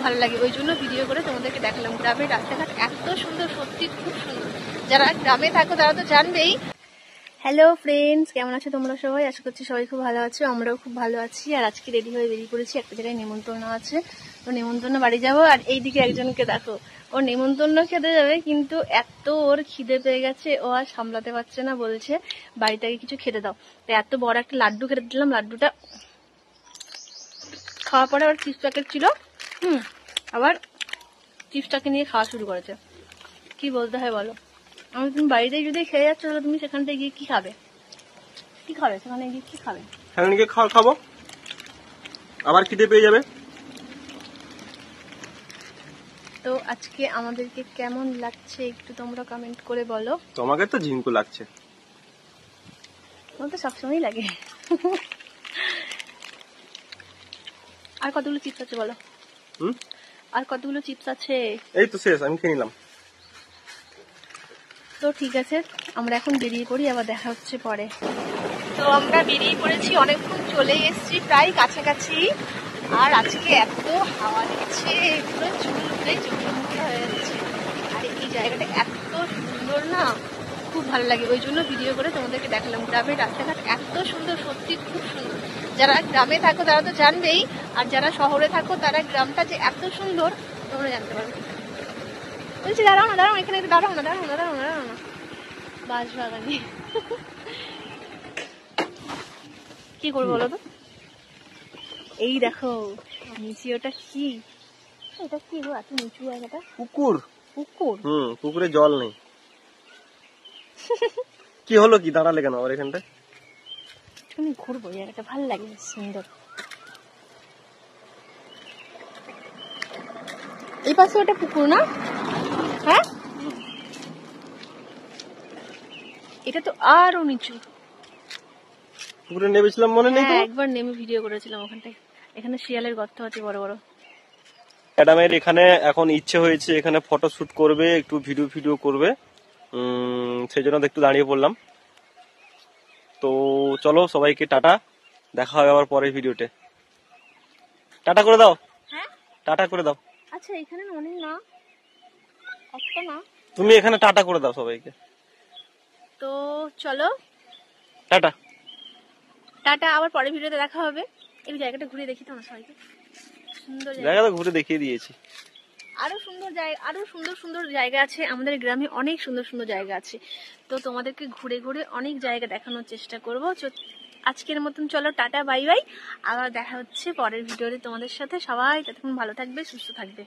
ভালো লাগে, ওই জন্য ভিডিও করে তোমাদেরকে দেখালাম। গ্রামের রাস্তাঘাট এত সুন্দর, সত্যি খুব সুন্দর। যারা গ্রামে থাকো তারা তো জানবেই। হ্যালো ফ্রেন্ডস, কেমন আছো তোমরা সবাই? আশা করছি সবাই খুব ভালো আছো, আমরাও খুব ভালো আছি। আর আজকে রেডি হয়ে বেরিয়ে পড়েছি, একটা জায়গায় নেমন্তন্ন আছে, তো নেমন্তন্ন বাড়ি যাবো। আর এইদিকে একজনকে দেখো, ও নেমন্তন্ন খেতে যাবে, কিন্তু এত ওর খিদে পেয়ে গেছে, ও আর সামলাতে পারছে না, বলছে বাড়িটাকে কিছু খেতে দাও। তো এত বড় একটা লাড্ডু খেতে দিলাম, লাড্ডুটা খাওয়ার পরে আবার চিপস প্যাকেট ছিল, আবার চিপসটাকে নিয়ে খাওয়া শুরু করেছে। কি বলতে হয় বলো? আমি তুমি বাড়িতে যদি খেয়ে যাচ্ছ, তাহলে তুমি সেখান থেকে গিয়ে কি খাবে? কি খাবে সেখানে গিয়ে? কি খাবে? সেখানে গিয়ে খাবো, আবার খিদে পেয়ে যাবে। তো আজকে আমাদেরকে কেমন লাগছে একটু তোমরা কমেন্ট করে বলো। তোমাকে তো ঝিঙ্কু লাগছে। আমার তো সবসময় লাগে। আর কতগুলো চিপস আছে বলো? আর কতগুলো চিপস আছে? এই তো শেষ, আমি খেয়ে নিলাম। তো ঠিক আছে, আমরা এখন বেরিয়ে পড়ি, আবার দেখা হচ্ছে পরে। তো আমরা বেরিয়ে পড়েছি, অনেকক্ষণ চলে এসেছি, প্রায় কাছাকাছি। আর আজকে এত হাওয়া দিচ্ছে, পুরো চুল উঠে চোখে মুখে হয়ে যাচ্ছে। আর এই জায়গাটা এত সুন্দর না, খুব ভালো লাগে, ওই জন্য ভিডিও করে তোমাদেরকে দেখালাম। গ্রামের রাস্তাঘাট এত সুন্দর, সত্যি খুব সুন্দর। যারা গ্রামে থাকো তারা তো জানবেই, আর যারা শহরে থাকো তারা গ্রামটা যে এত সুন্দর তোমরা জানতে পারবে। বলছি দাঁড়াও না, দাঁড়াও, এখানে দাঁড়াও না, দাঁড়াও না, দাঁড়াও না, দাঁড়াও না, বাঁশ বাগানে। কি করবো বলো তো? এই দেখো নিচে, ওটা কি? এটা কি গো, এত নিচু জায়গাটা? পুকুর। পুকুর? পুকুরে জল নেই। কি হলো, কি দাঁড়ালে কেন আবার এখানটায়? আমি ঘুরবো, জায়গাটা ভালো লাগে, সুন্দর। এই পাশে ওটা পুকুর না? হ্যাঁ, এটা তো আরো নিচু। পুকুরে নেমেছিলাম মনে নেই তো? একবার নেমে ভিডিও করেছিলাম ওখানটায়। এখানে শিয়ালের গর্ত আছে বড় বড়। ম্যাডামের এখানে এখন ইচ্ছে হয়েছে, এখানে ফটো শুট করবে, একটু ভিডিও করবে, সেই জন্য একটু দাঁড়িয়ে পড়লাম। তো চলো সবাইকে টাটা, দেখা হবে আবার পরের ভিডিওতে। টাটা করে দাও। হ্যাঁ, টাটা করে দাও। আচ্ছা এখানে অনেক না, একটা না, তুমি এখানে টাটা করে দাও সবাইকে। তো চলো টাটা। টাটা, আবার পরের ভিডিওতে দেখা হবে। এই জায়গাটা ঘুরে দেখি তো না সবাইকে, সুন্দর জায়গা তো ঘুরে দেখিয়ে দিয়েছি। আরো সুন্দর জায়গা, আরো সুন্দর সুন্দর জায়গা আছে আমাদের গ্রামে, অনেক সুন্দর সুন্দর জায়গা আছে। তো তোমাদেরকে ঘুরে ঘুরে অনেক জায়গা দেখানোর চেষ্টা করবো। আজকের মতন চলো টাটা, বাই বাই, আবার দেখা হচ্ছে পরের ভিডিওতে তোমাদের সাথে। সবাই ততক্ষণ ভালো থাকবে, সুস্থ থাকবে।